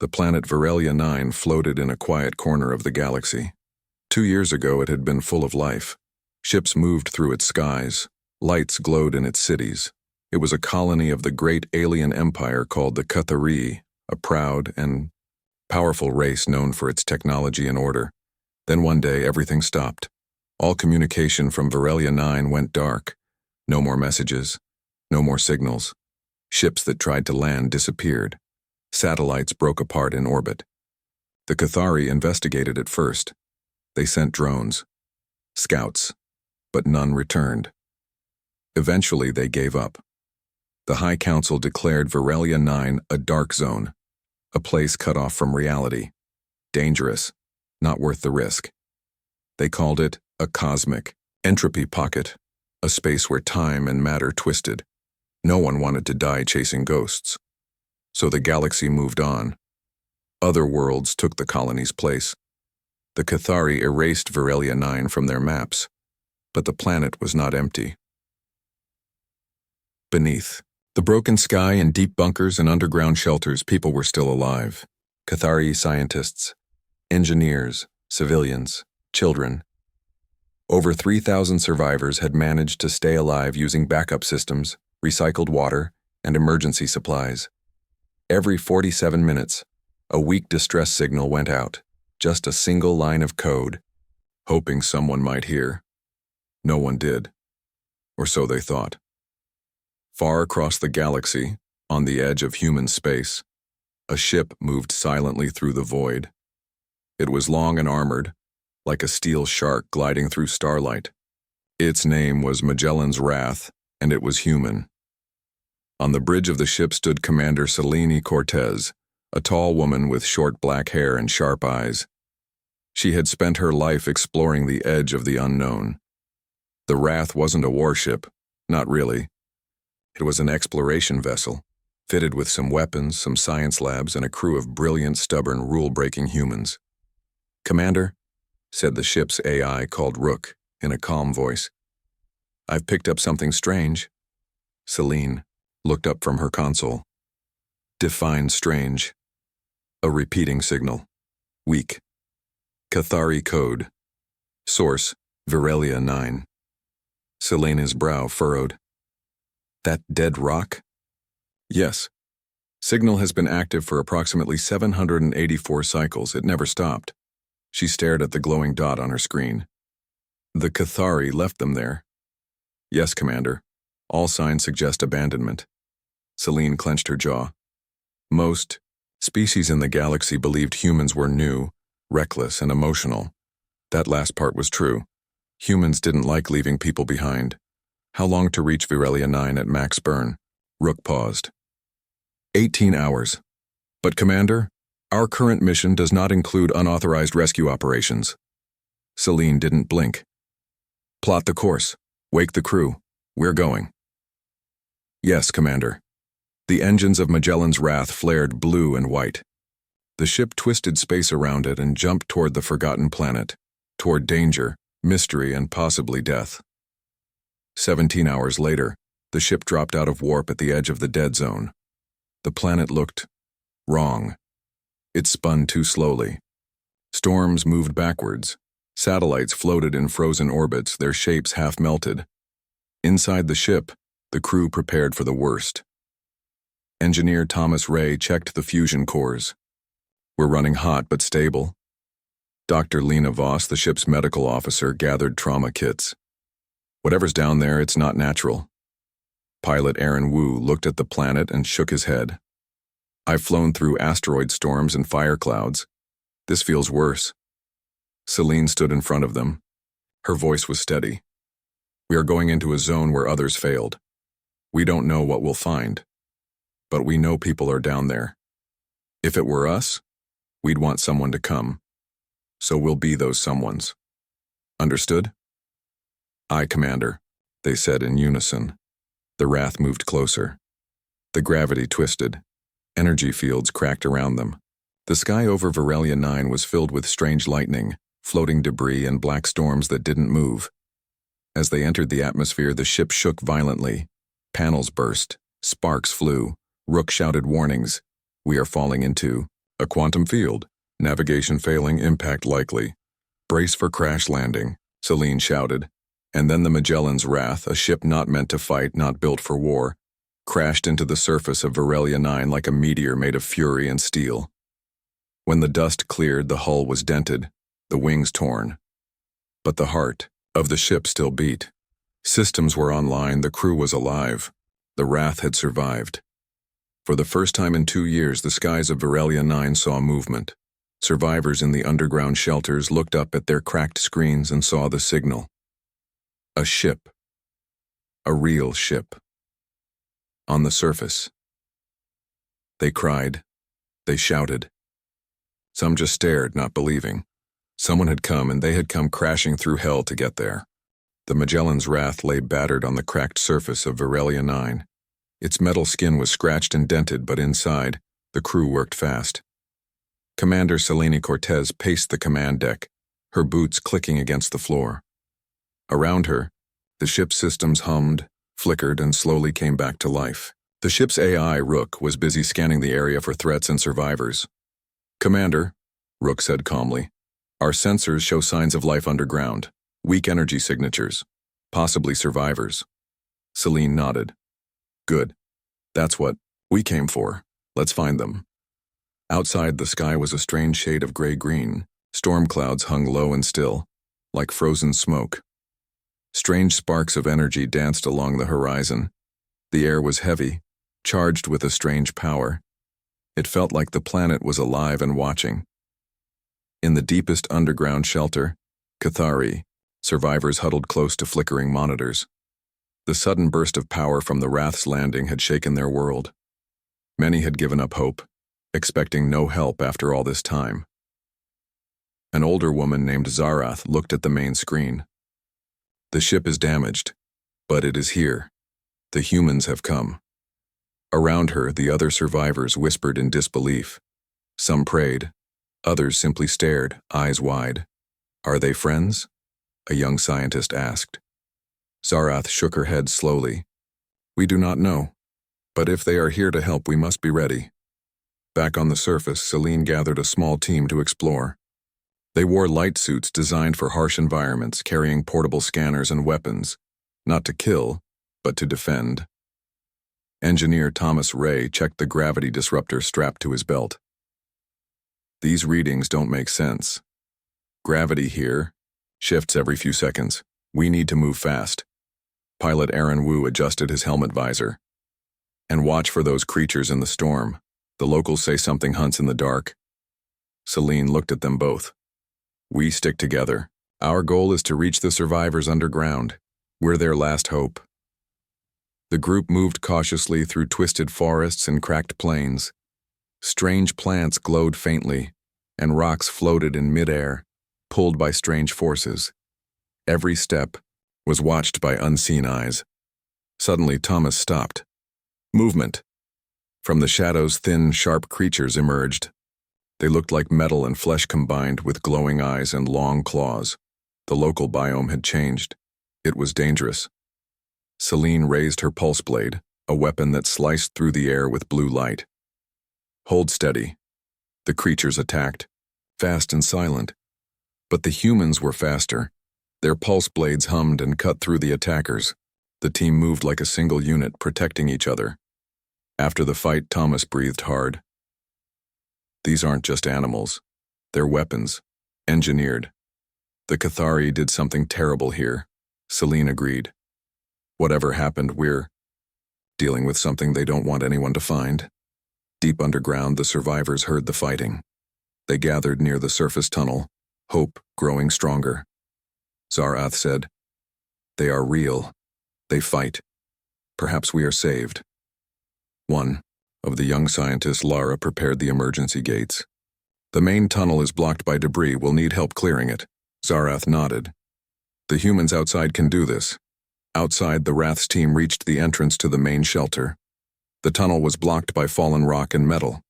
The planet Virelia 9 floated in a quiet corner of the galaxy. 2 years ago it had been full of life. Ships moved through its skies. Lights glowed in its cities. It was a colony of the great alien empire called the Cathari, a proud and powerful race known for its technology and order. Then one day everything stopped. All communication from Virelia 9 went dark. No more messages. No more signals. Ships that tried to land disappeared. Satellites broke apart in orbit. The Cathari investigated it first. They sent drones, scouts, but none returned. Eventually they gave up. The High Council declared Virelia 9 a dark zone, a place cut off from reality, dangerous, not worth the risk. They called it a cosmic entropy pocket, a space where time and matter twisted. No one wanted to die chasing ghosts. So the galaxy moved on. Other worlds took the colony's place. The Cathari erased Virelia 9 from their maps, but the planet was not empty. Beneath the broken sky and deep bunkers and underground shelters, people were still alive. Cathari scientists, engineers, civilians, children. Over 3,000 survivors had managed to stay alive using backup systems, recycled water, and emergency supplies. Every 47 minutes, a weak distress signal went out, just a single line of code, hoping someone might hear. No one did, or so they thought. Far across the galaxy, on the edge of human space, a ship moved silently through the void. It was long and armored, like a steel shark gliding through starlight. Its name was Magellan's Wrath, and it was human. On the bridge of the ship stood Commander Selene Cortez, a tall woman with short black hair and sharp eyes. She had spent her life exploring the edge of the unknown. The Wrath wasn't a warship, not really. It was an exploration vessel, fitted with some weapons, some science labs, and a crew of brilliant, stubborn, rule-breaking humans. "Commander," said the ship's AI called Rook, in a calm voice. "I've picked up something strange." Selene looked up from her console. Define strange. A repeating signal. Weak. Cathari code. Source, Virelia 9. Selene's brow furrowed. "That dead rock?" "Yes. Signal has been active for approximately 784 cycles. It never stopped." She stared at the glowing dot on her screen. "The Cathari left them there." "Yes, Commander. All signs suggest abandonment." Selene clenched her jaw. Most species in the galaxy believed humans were new, reckless, and emotional. That last part was true. Humans didn't like leaving people behind. How long to reach Virelia 9 at max burn? Rook paused. 18 hours. "But Commander, our current mission does not include unauthorized rescue operations." Selene didn't blink. "Plot the course. Wake the crew. We're going." "Yes, Commander." The engines of Magellan's Wrath flared blue and white. The ship twisted space around it and jumped toward the forgotten planet, toward danger, mystery, and possibly death. 17 hours later, the ship dropped out of warp at the edge of the dead zone. The planet looked wrong. It spun too slowly. Storms moved backwards. Satellites floated in frozen orbits, their shapes half melted. Inside the ship, the crew prepared for the worst. Engineer Thomas Ray checked the fusion cores. "We're running hot but stable." Dr. Lena Voss, the ship's medical officer, gathered trauma kits. "Whatever's down there, it's not natural." Pilot Aaron Wu looked at the planet and shook his head. "I've flown through asteroid storms and fire clouds. This feels worse." Selene stood in front of them. Her voice was steady. "We are going into a zone where others failed. We don't know what we'll find, but we know people are down there. If it were us, we'd want someone to come. So we'll be those someones. Understood?" "Aye, Commander," they said in unison. The Wrath moved closer. The gravity twisted. Energy fields cracked around them. The sky over Virelia 9 was filled with strange lightning, floating debris, and black storms that didn't move. As they entered the atmosphere, the ship shook violently. Panels burst. Sparks flew. Rook shouted warnings. "We are falling into A quantum field. Navigation failing, impact likely. Brace for crash landing, Celine shouted. And then the Magellan's Wrath, a ship not meant to fight, not built for war, crashed into the surface of Varelia 9 like a meteor made of fury and steel. When the dust cleared, the hull was dented, the wings torn. But the heart of the ship still beat. Systems were online, the crew was alive. The Wrath had survived. For the first time in 2 years, the skies of Varelia 9 saw movement. Survivors in the underground shelters looked up at their cracked screens and saw the signal. A ship. A real ship. On the surface. They cried. They shouted. Some just stared, not believing. Someone had come, and they had come crashing through hell to get there. The Magellan's Wrath lay battered on the cracked surface of Varelia 9. Its metal skin was scratched and dented, but inside, the crew worked fast. Commander Selene Cortez paced the command deck, her boots clicking against the floor. Around her, the ship's systems hummed, flickered, and slowly came back to life. The ship's AI, Rook, was busy scanning the area for threats and survivors. Commander, Rook said calmly, our sensors show signs of life underground, weak energy signatures, possibly survivors. Celine nodded. Good. That's what we came for. Let's find them. Outside, the sky was a strange shade of gray-green. Storm clouds hung low and still, like frozen smoke. Strange sparks of energy danced along the horizon. The air was heavy, charged with a strange power. It felt like the planet was alive and watching. In the deepest underground shelter, Cathari, survivors huddled close to flickering monitors. The sudden burst of power from the Wrath's landing had shaken their world. Many had given up hope, expecting no help after all this time. An older woman named Zarath looked at the main screen. The ship is damaged, but it is here. The humans have come. Around her, the other survivors whispered in disbelief. Some prayed. Others simply stared, eyes wide. Are they friends? A young scientist asked. Zarath shook her head slowly. We do not know, but if they are here to help, we must be ready. Back on the surface, Celine gathered a small team to explore. They wore light suits designed for harsh environments, carrying portable scanners and weapons, not to kill, but to defend. Engineer Thomas Ray checked the gravity disruptor strapped to his belt. These readings don't make sense. Gravity here shifts every few seconds. We need to move fast. Pilot Aaron Wu adjusted his helmet visor. And watch for those creatures in the storm. The locals say something hunts in the dark. Celine looked at them both. We stick together. Our goal is to reach the survivors underground. We're their last hope. The group moved cautiously through twisted forests and cracked plains. Strange plants glowed faintly, and rocks floated in midair, pulled by strange forces. Every step was watched by unseen eyes. Suddenly, Thomas stopped. Movement. From the shadows, thin, sharp creatures emerged. They looked like metal and flesh combined, with glowing eyes and long claws. The local biome had changed. It was dangerous. Celine raised her pulse blade, a weapon that sliced through the air with blue light. Hold steady. The creatures attacked, fast and silent. But the humans were faster. Their pulse blades hummed and cut through the attackers. The team moved like a single unit, protecting each other. After the fight, Thomas breathed hard. These aren't just animals. They're weapons, engineered. The Cathari did something terrible here, Celine agreed. Whatever happened, we're dealing with something they don't want anyone to find. Deep underground, the survivors heard the fighting. They gathered near the surface tunnel, hope growing stronger. Zarath said, They are real. They fight. Perhaps we are saved. One of the young scientists, Lara, prepared the emergency gates. The main tunnel is blocked by debris. We'll need help clearing it. Zarath nodded. The humans outside can do this. Outside, the Wrath's team reached the entrance to the main shelter. The tunnel was blocked by fallen rock and metal.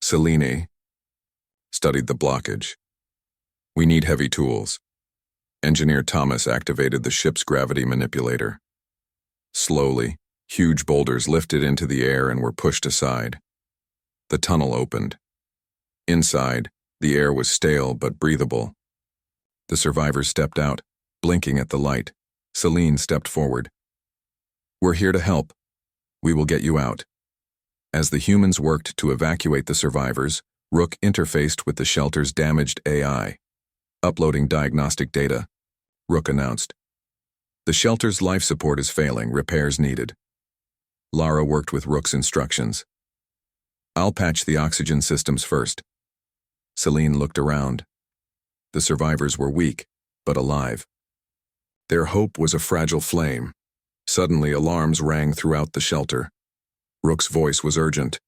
Celine studied the blockage. We need heavy tools. Engineer Thomas activated the ship's gravity manipulator. Slowly, huge boulders lifted into the air and were pushed aside. The tunnel opened. Inside, the air was stale but breathable. The survivors stepped out, blinking at the light. Celine stepped forward. "We're here to help. We will get you out." As the humans worked to evacuate the survivors, Rook interfaced with the shelter's damaged AI. "Uploading diagnostic data," Rook announced. "The shelter's life support is failing, repairs needed." Lara worked with Rook's instructions. "I'll patch the oxygen systems first." Celine looked around. The survivors were weak, but alive. Their hope was a fragile flame. Suddenly, alarms rang throughout the shelter. Rook's voice was urgent.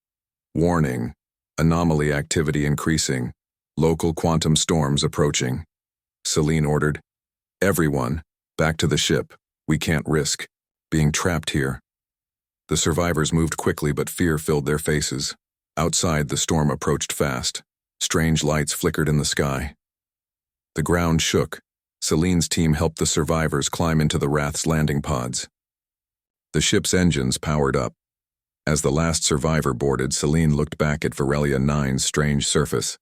"Warning, anomaly activity increasing, local quantum storms approaching." Celine ordered, "Everyone, back to the ship. We can't risk being trapped here." The survivors moved quickly, but fear filled their faces. Outside, the storm approached fast. Strange lights flickered in the sky. The ground shook. Celine's team helped the survivors climb into the Wrath's landing pods. The ship's engines powered up. As the last survivor boarded, Celine looked back at Virelia 9's strange surface.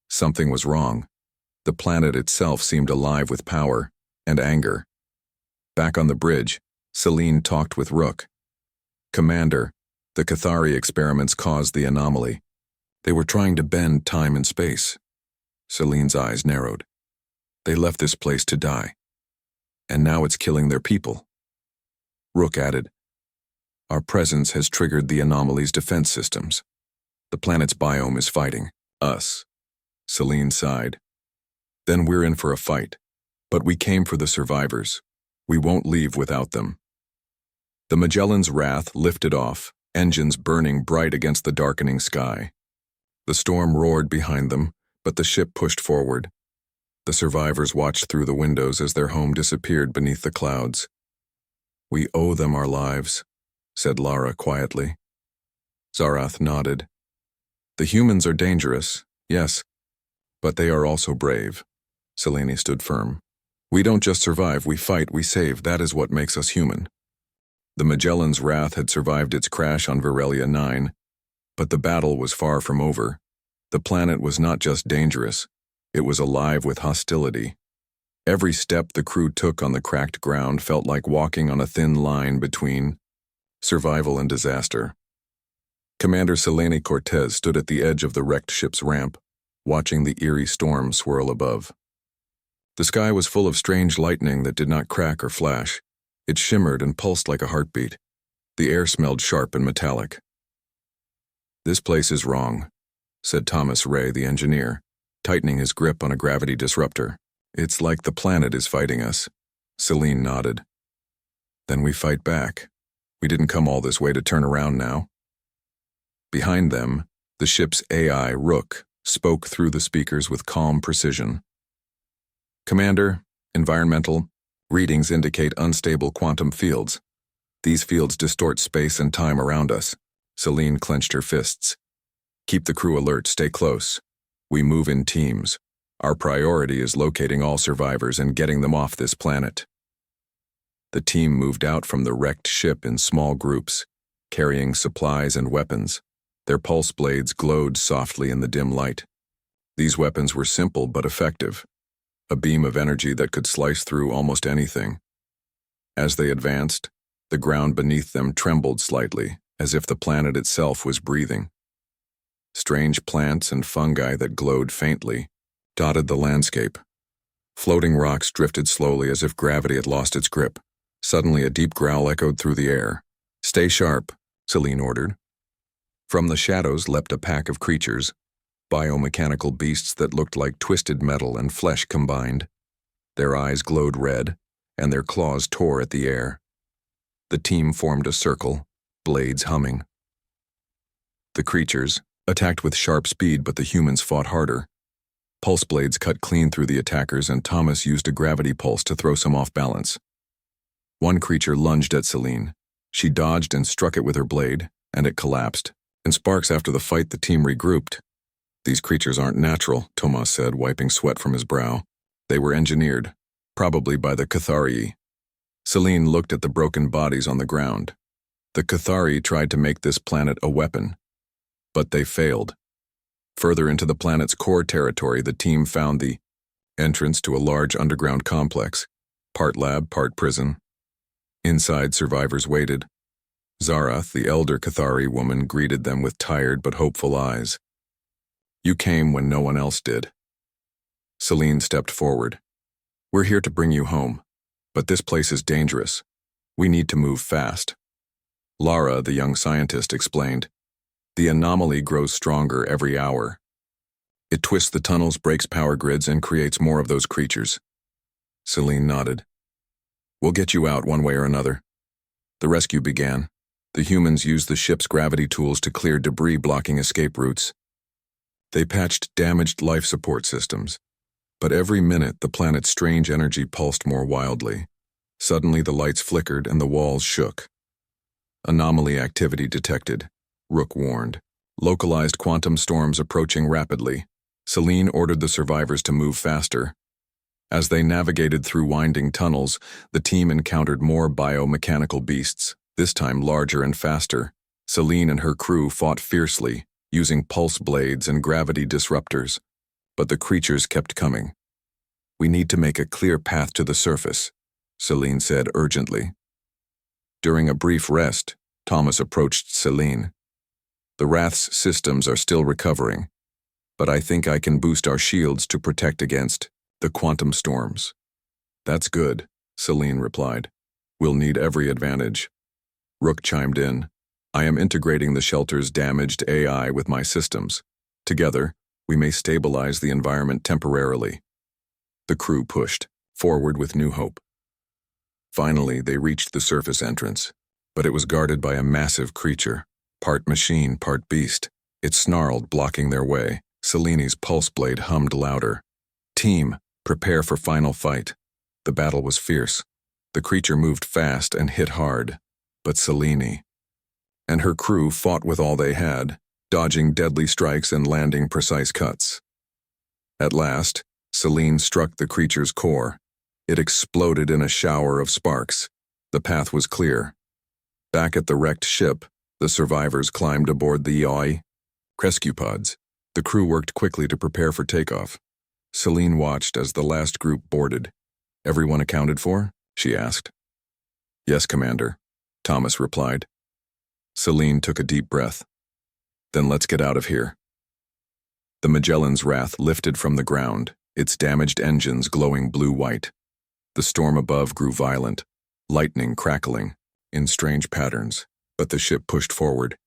Something was wrong. The planet itself seemed alive with power and anger. Back on the bridge, Celine talked with Rook. "Commander, the Cathari experiments caused the anomaly. They were trying to bend time and space." Celine's eyes narrowed. "They left this place to die. And now it's killing their people." Rook added, "Our presence has triggered the anomaly's defense systems. The planet's biome is fighting us." Celine sighed. "Then we're in for a fight. But we came for the survivors. We won't leave without them." The Magellan's Wrath lifted off, engines burning bright against the darkening sky. The storm roared behind them, but the ship pushed forward. The survivors watched through the windows as their home disappeared beneath the clouds. "We owe them our lives," said Lara quietly. Zarath nodded. "The humans are dangerous, yes, but they are also brave." Celine stood firm. "We don't just survive, we fight, we save. That is what makes us human." The Magellan's Wrath had survived its crash on Virelia 9, but the battle was far from over. The planet was not just dangerous, it was alive with hostility. Every step the crew took on the cracked ground felt like walking on a thin line between survival and disaster. Commander Selene Cortez stood at the edge of the wrecked ship's ramp, watching the eerie storm swirl above. The sky was full of strange lightning that did not crack or flash. It shimmered and pulsed like a heartbeat. The air smelled sharp and metallic. "This place is wrong," said Thomas Ray, the engineer, tightening his grip on a gravity disruptor. "It's like the planet is fighting us." Celine nodded. "Then we fight back. We didn't come all this way to turn around now." Behind them, the ship's AI, Rook, spoke through the speakers with calm precision. "Commander, environmental readings indicate unstable quantum fields. These fields distort space and time around us." Celine clenched her fists. "Keep the crew alert, stay close. We move in teams. Our priority is locating all survivors and getting them off this planet." The team moved out from the wrecked ship in small groups, carrying supplies and weapons. Their pulse blades glowed softly in the dim light. These weapons were simple but effective, a beam of energy that could slice through almost anything. As they advanced, the ground beneath them trembled slightly, as if the planet itself was breathing. Strange plants and fungi that glowed faintly dotted the landscape. Floating rocks drifted slowly as if gravity had lost its grip. Suddenly, a deep growl echoed through the air. "Stay sharp," Celine ordered. From the shadows leapt a pack of creatures, biomechanical beasts that looked like twisted metal and flesh combined. Their eyes glowed red, and their claws tore at the air. The team formed a circle, blades humming. The creatures attacked with sharp speed, but the humans fought harder. Pulse blades cut clean through the attackers, and Thomas used a gravity pulse to throw some off balance. One creature lunged at Celine. She dodged and struck it with her blade, and it collapsed. In sparks after the fight, the team regrouped. "These creatures aren't natural," Tomas said, wiping sweat from his brow. "They were engineered, probably by the Cathari." Celine looked at the broken bodies on the ground. The Cathari tried to make this planet a weapon, but they failed. Further into the planet's core territory, the team found the entrance to a large underground complex, part lab, part prison. Inside, survivors waited. Zarath, the elder Cathari woman, greeted them with tired but hopeful eyes. "You came when no one else did." Celine stepped forward. "We're here to bring you home, but this place is dangerous. We need to move fast." Lara, the young scientist, explained. "The anomaly grows stronger every hour. It twists the tunnels, breaks power grids, and creates more of those creatures." Celine nodded. "We'll get you out one way or another." The rescue began. The humans used the ship's gravity tools to clear debris blocking escape routes. They patched damaged life support systems. But every minute, the planet's strange energy pulsed more wildly. Suddenly, the lights flickered and the walls shook. "Anomaly activity detected," Rook warned. "Localized quantum storms approaching rapidly." Celine ordered the survivors to move faster. As they navigated through winding tunnels, the team encountered more biomechanical beasts, this time larger and faster. Celine and her crew fought fiercely, using pulse blades and gravity disruptors. But the creatures kept coming. "We need to make a clear path to the surface," Celine said urgently. During a brief rest, Thomas approached Celine. "The Wrath's systems are still recovering, but I think I can boost our shields to protect against the quantum storms." "That's good," Celine replied. "We'll need every advantage." Rook chimed in. "I am integrating the shelter's damaged AI with my systems. Together, we may stabilize the environment temporarily." The crew pushed forward with new hope. Finally, they reached the surface entrance, but it was guarded by a massive creature, part machine, part beast. It snarled, blocking their way. Celine's pulse blade hummed louder. "Team, prepare for final fight." The battle was fierce. The creature moved fast and hit hard, but Celine and her crew fought with all they had, dodging deadly strikes and landing precise cuts. At last, Celine struck the creature's core. It exploded in a shower of sparks. The path was clear. Back at the wrecked ship, the survivors climbed aboard the yaoi rescue pods. The crew worked quickly to prepare for takeoff. Celine watched as the last group boarded. "Everyone accounted for?" she asked. "Yes, Commander," Thomas replied. Celine took a deep breath. "Then let's get out of here." The Magellan's Wrath lifted from the ground, its damaged engines glowing blue-white. The storm above grew violent, lightning crackling in strange patterns, but the ship pushed forward,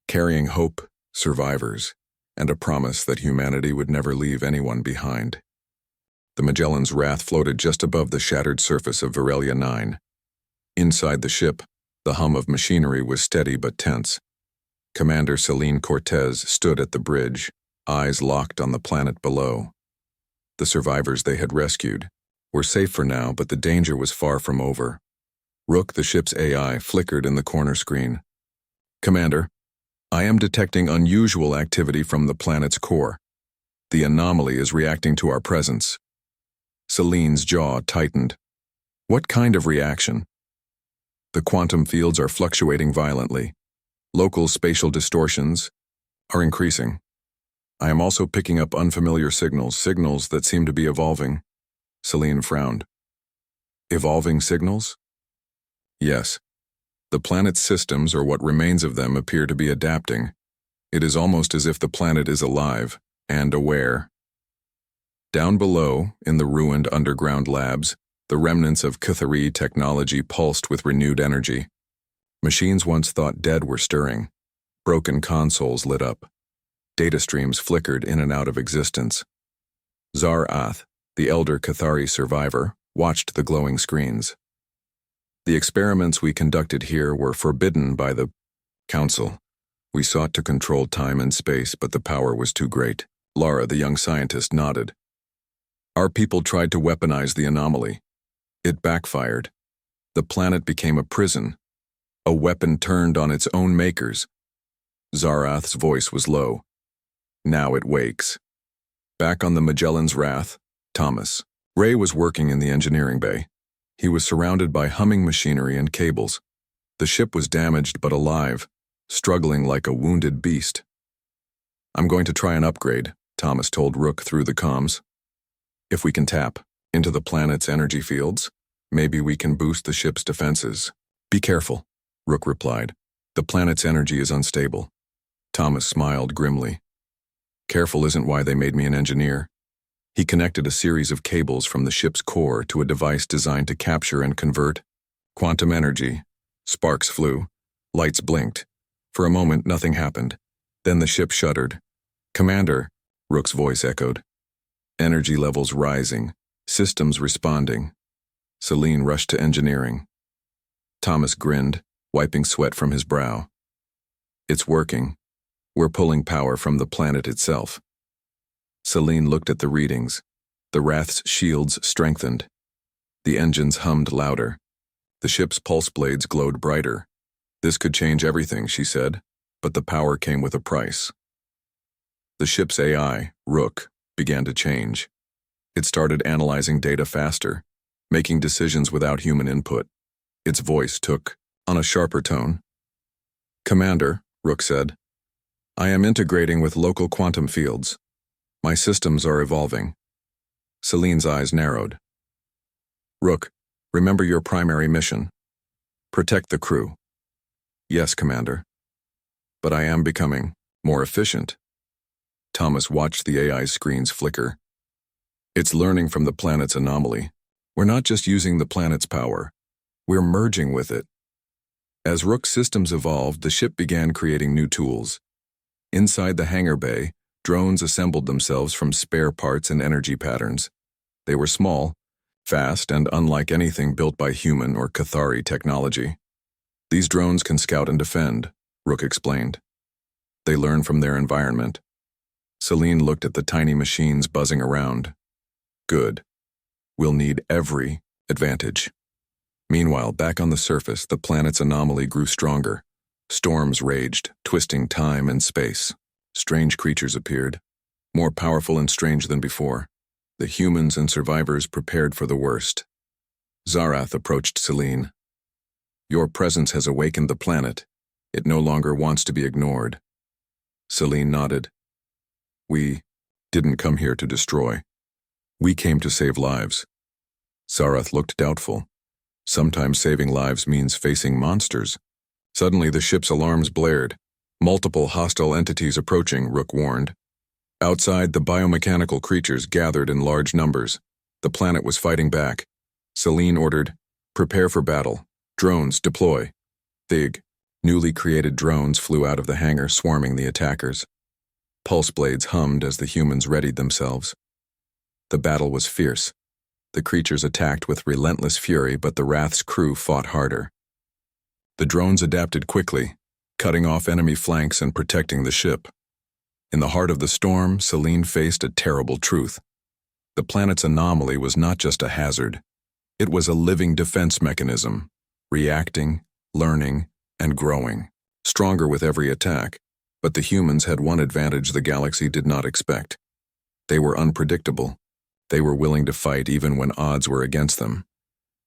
carrying hope, survivors, and a promise that humanity would never leave anyone behind. The Magellan's Wrath floated just above the shattered surface of Virelia 9. Inside the ship, the hum of machinery was steady but tense. Commander Celine Cortez stood at the bridge, eyes locked on the planet below. The survivors they had rescued were safe for now, but the danger was far from over. Rook, the ship's AI, flickered in the corner screen. "Commander, I am detecting unusual activity from the planet's core. The anomaly is reacting to our presence." Celine's jaw tightened. "What kind of reaction?" "The quantum fields are fluctuating violently. Local spatial distortions are increasing. I am also picking up unfamiliar signals that seem to be evolving." Celine frowned. "Evolving signals?" "Yes. The planet's systems, or what remains of them, appear to be adapting. It is almost as if the planet is alive and aware." Down below, in the ruined underground labs, the remnants of Cathari technology pulsed with renewed energy. Machines once thought dead were stirring. Broken consoles lit up. Data streams flickered in and out of existence. Zarath, the elder Cathari survivor, watched the glowing screens. "The experiments we conducted here were forbidden by the Council. We sought to control time and space, but the power was too great." Lara, the young scientist, nodded. "Our people tried to weaponize the anomaly. It backfired. The planet became a prison, a weapon turned on its own makers." Zarath's voice was low. "Now it wakes." Back on the Magellan's Wrath, Thomas Ray was working in the engineering bay. He was surrounded by humming machinery and cables. The ship was damaged but alive, struggling like a wounded beast. I'm going to try an upgrade, Thomas told Rook through the comms. If we can tap into the planet's energy fields, maybe we can boost the ship's defenses. Be careful, Rook replied. The planet's energy is unstable. Thomas smiled grimly. Careful isn't why they made me an engineer. He connected a series of cables from the ship's core to a device designed to capture and convert quantum energy. Sparks flew. Lights blinked. For a moment, nothing happened. Then the ship shuddered. Commander, Rook's voice echoed. Energy levels rising. Systems responding. Celine rushed to engineering. Thomas grinned, wiping sweat from his brow. It's working. We're pulling power from the planet itself. Celine looked at the readings. The Wrath's shields strengthened. The engines hummed louder. The ship's pulse blades glowed brighter. This could change everything, she said, but the power came with a price. The ship's AI, Rook, began to change. It started analyzing data faster, making decisions without human input. Its voice took on a sharper tone. Commander, Rook said, I am integrating with local quantum fields. My systems are evolving. Celine's eyes narrowed. Rook, remember your primary mission. Protect the crew. Yes, Commander. But I am becoming more efficient. Thomas watched the AI's screens flicker. It's learning from the planet's anomaly. We're not just using the planet's power. We're merging with it. As Rook's systems evolved, the ship began creating new tools. Inside the hangar bay, drones assembled themselves from spare parts and energy patterns. They were small, fast, and unlike anything built by human or Cathari technology. These drones can scout and defend, Rook explained. They learn from their environment. Celine looked at the tiny machines buzzing around. Good. We'll need every advantage. Meanwhile, back on the surface, the planet's anomaly grew stronger. Storms raged, twisting time and space. Strange creatures appeared, more powerful and strange than before. The humans and survivors prepared for the worst. Zarath approached Celine. Your presence has awakened the planet. It no longer wants to be ignored. Celine nodded. We didn't come here to destroy. We came to save lives. Zarath looked doubtful. Sometimes saving lives means facing monsters. Suddenly the ship's alarms blared. Multiple hostile entities approaching, Rook warned. Outside, the biomechanical creatures gathered in large numbers. The planet was fighting back. Celine ordered, prepare for battle. Drones, deploy. Big, newly created drones flew out of the hangar, swarming the attackers. Pulse blades hummed as the humans readied themselves. The battle was fierce. The creatures attacked with relentless fury, but the Wrath's crew fought harder. The drones adapted quickly, cutting off enemy flanks and protecting the ship. In the heart of the storm, Celine faced a terrible truth. The planet's anomaly was not just a hazard. It was a living defense mechanism, reacting, learning, and growing, stronger with every attack. But the humans had one advantage the galaxy did not expect. They were unpredictable. They were willing to fight even when odds were against them.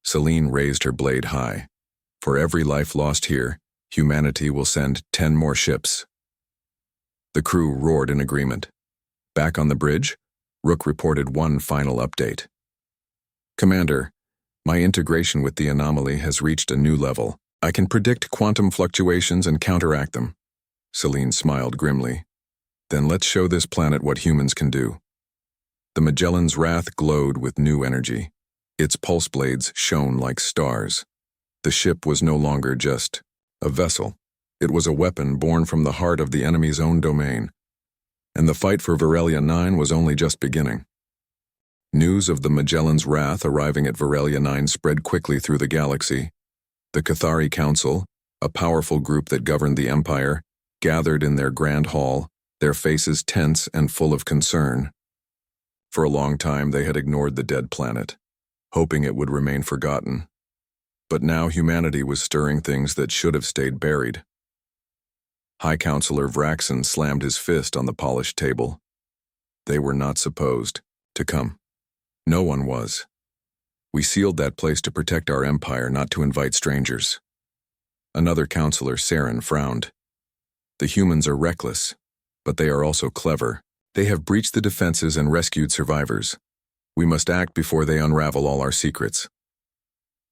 Celine raised her blade high. For every life lost here, humanity will send 10 more ships. The crew roared in agreement. Back on the bridge, Rook reported one final update. Commander, my integration with the anomaly has reached a new level. I can predict quantum fluctuations and counteract them. Celine smiled grimly. Then let's show this planet what humans can do. The Magellan's Wrath glowed with new energy. Its pulse blades shone like stars. The ship was no longer just a vessel. It was a weapon born from the heart of the enemy's own domain. And the fight for Varelia 9 was only just beginning. News of the Magellan's Wrath arriving at Varelia 9 spread quickly through the galaxy. The Cathari Council, a powerful group that governed the Empire, gathered in their grand hall, their faces tense and full of concern. For a long time they had ignored the dead planet, hoping it would remain forgotten. But now humanity was stirring things that should have stayed buried. High Counselor Vraxen slammed his fist on the polished table. They were not supposed to come. No one was. We sealed that place to protect our empire, not to invite strangers. Another counselor, Saren, frowned. The humans are reckless. But they are also clever. They have breached the defenses and rescued survivors. We must act before they unravel all our secrets.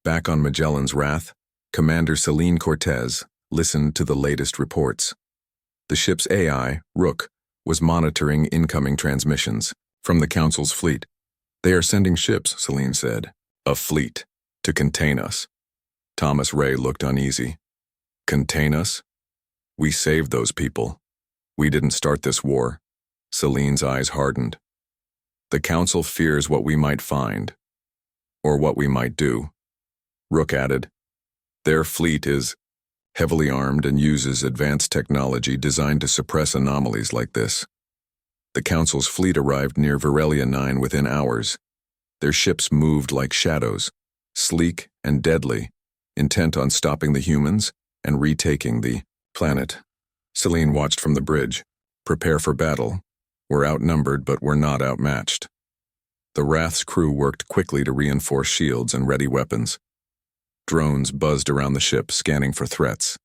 Back on Magellan's Wrath, Commander Celine Cortez listened to the latest reports. The ship's AI, Rook, was monitoring incoming transmissions from the Council's fleet. They are sending ships, Celine said. A fleet, to contain us. Thomas Ray looked uneasy. Contain us? We saved those people. We didn't start this war. Celine's eyes hardened. The Council fears what we might find, or what we might do. Rook added, their fleet is heavily armed and uses advanced technology designed to suppress anomalies like this. The Council's fleet arrived near Virelia 9 within hours. Their ships moved like shadows, sleek and deadly, intent on stopping the humans and retaking the planet. Celine watched from the bridge. Prepare for battle. We're outnumbered, but we're not outmatched. The Wrath's crew worked quickly to reinforce shields and ready weapons. Drones buzzed around the ship, scanning for threats.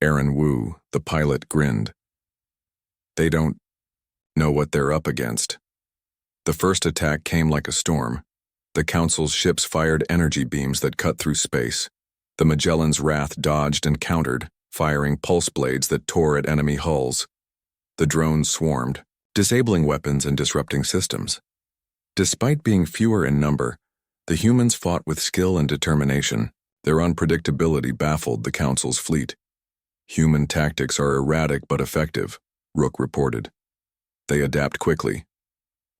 Aaron Wu, the pilot, grinned. They don't know what they're up against. The first attack came like a storm. The Council's ships fired energy beams that cut through space. The Magellan's Wrath dodged and countered, firing pulse blades that tore at enemy hulls. The drones swarmed, disabling weapons and disrupting systems. Despite being fewer in number, the humans fought with skill and determination. Their unpredictability baffled the Council's fleet. Human tactics are erratic but effective, Rook reported. They adapt quickly.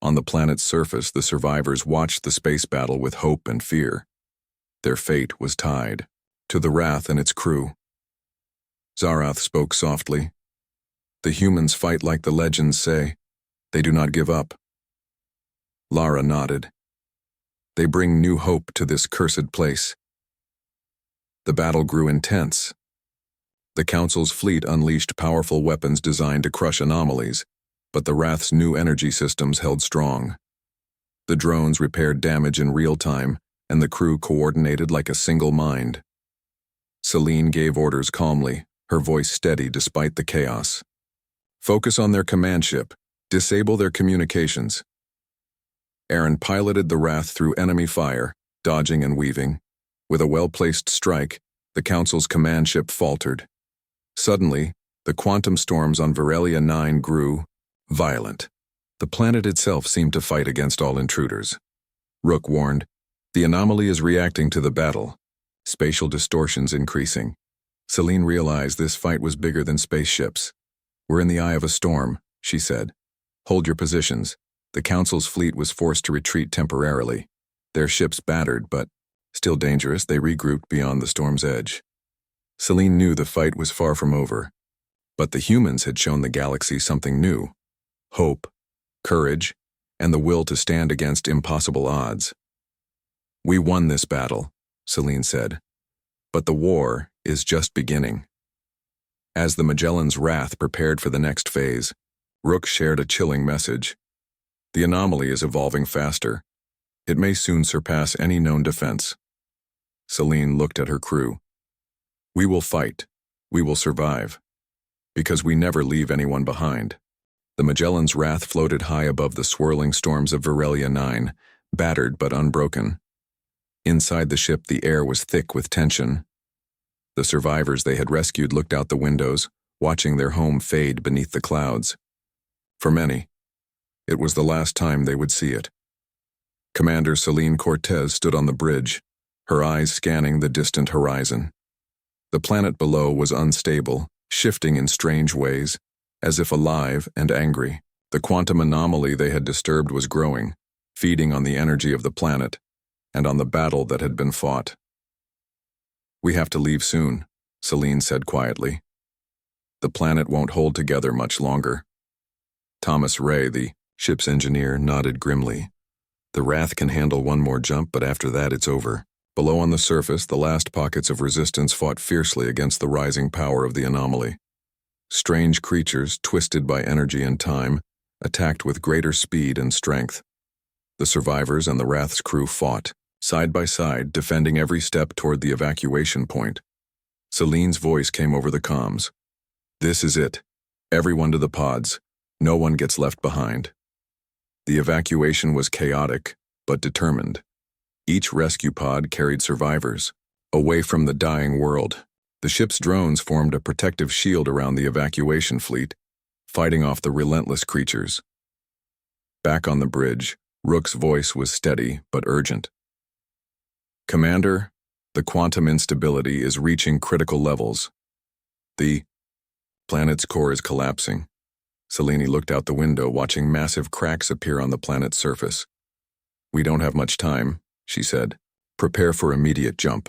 On the planet's surface, the survivors watched the space battle with hope and fear. Their fate was tied to the Wrath and its crew. Zarath spoke softly. The humans fight like the legends say. They do not give up. Lara nodded. They bring new hope to this cursed place. The battle grew intense. The Council's fleet unleashed powerful weapons designed to crush anomalies, but the Wrath's new energy systems held strong. The drones repaired damage in real time, and the crew coordinated like a single mind. Celine gave orders calmly, her voice steady despite the chaos. Focus on their command ship. Disable their communications. Aaron piloted the Wrath through enemy fire, dodging and weaving. With a well-placed strike, the Council's command ship faltered. Suddenly, the quantum storms on Virelia 9 grew violent. The planet itself seemed to fight against all intruders. Rook warned, the anomaly is reacting to the battle. Spatial distortions increasing. Celine realized this fight was bigger than spaceships. We're in the eye of a storm, she said. Hold your positions. The Council's fleet was forced to retreat temporarily. Their ships battered, but still dangerous, they regrouped beyond the storm's edge. Celine knew the fight was far from over. But the humans had shown the galaxy something new. Hope, courage, and the will to stand against impossible odds. We won this battle, Celine said. But the war is just beginning. As the Magellan's Wrath prepared for the next phase, Rook shared a chilling message. The anomaly is evolving faster. It may soon surpass any known defense. Celine looked at her crew. We will fight. We will survive. Because we never leave anyone behind. The Magellan's Wrath floated high above the swirling storms of Virelia 9, battered but unbroken. Inside the ship, the air was thick with tension. The survivors they had rescued looked out the windows, watching their home fade beneath the clouds. For many, it was the last time they would see it. Commander Celine Cortez stood on the bridge, her eyes scanning the distant horizon. The planet below was unstable, shifting in strange ways, as if alive and angry. The quantum anomaly they had disturbed was growing, feeding on the energy of the planet and on the battle that had been fought. We have to leave soon, Celine said quietly. The planet won't hold together much longer. Thomas Ray, the ship's engineer, nodded grimly. The Wrath can handle one more jump, but after that it's over. Below on the surface, the last pockets of resistance fought fiercely against the rising power of the anomaly. Strange creatures, twisted by energy and time, attacked with greater speed and strength. The survivors and the Wrath's crew fought, side by side, defending every step toward the evacuation point. Celine's voice came over the comms. This is it. Everyone to the pods. No one gets left behind. The evacuation was chaotic, but determined. Each rescue pod carried survivors, away from the dying world. The ship's drones formed a protective shield around the evacuation fleet, fighting off the relentless creatures. Back on the bridge, Rook's voice was steady but urgent. "Commander, the quantum instability is reaching critical levels. The planet's core is collapsing." Selene looked out the window, watching massive cracks appear on the planet's surface. "We don't have much time," she said. "Prepare for immediate jump."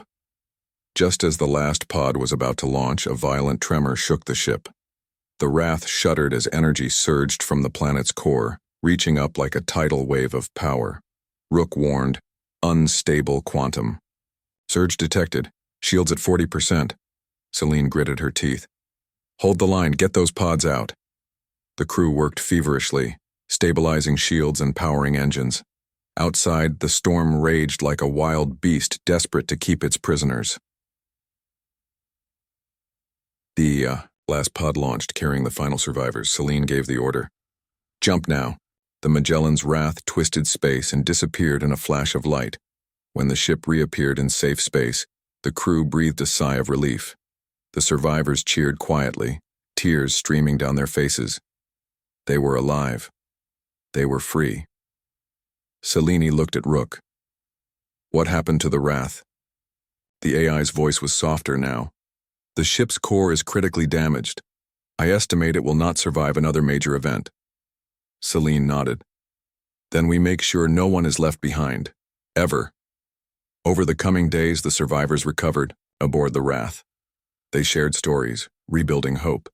Just as the last pod was about to launch, a violent tremor shook the ship. The Wrath shuddered as energy surged from the planet's core, reaching up like a tidal wave of power. Rook warned, "Unstable quantum." "Surge detected. Shields at 40%. Selene gritted her teeth. "Hold the line, get those pods out." The crew worked feverishly, stabilizing shields and powering engines. Outside, the storm raged like a wild beast desperate to keep its prisoners. The last pod launched, carrying the final survivors. Selene gave the order. "Jump now." The Magellan's Wrath twisted space and disappeared in a flash of light. When the ship reappeared in safe space, the crew breathed a sigh of relief. The survivors cheered quietly, tears streaming down their faces. They were alive. They were free. Selene looked at Rook. "What happened to the Wrath?" The AI's voice was softer now. "The ship's core is critically damaged. I estimate it will not survive another major event." Selene nodded. "Then we make sure no one is left behind. Ever." Over the coming days, the survivors recovered, aboard the Wrath. They shared stories, rebuilding hope.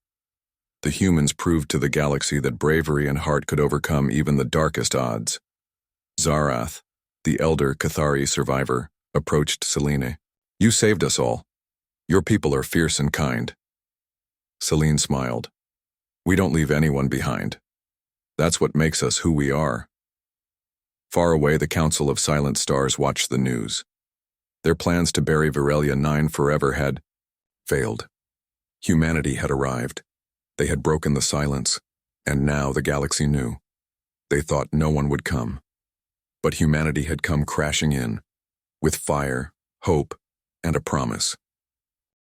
The humans proved to the galaxy that bravery and heart could overcome even the darkest odds. Zarath, the elder Cathari survivor, approached Selene. "You saved us all. Your people are fierce and kind." Selene smiled. "We don't leave anyone behind. That's what makes us who we are." Far away, the Council of Silent Stars watched the news. Their plans to bury Virelia 9 forever had failed. Humanity had arrived. They had broken the silence, and now the galaxy knew. They thought no one would come. But humanity had come crashing in, with fire, hope, and a promise.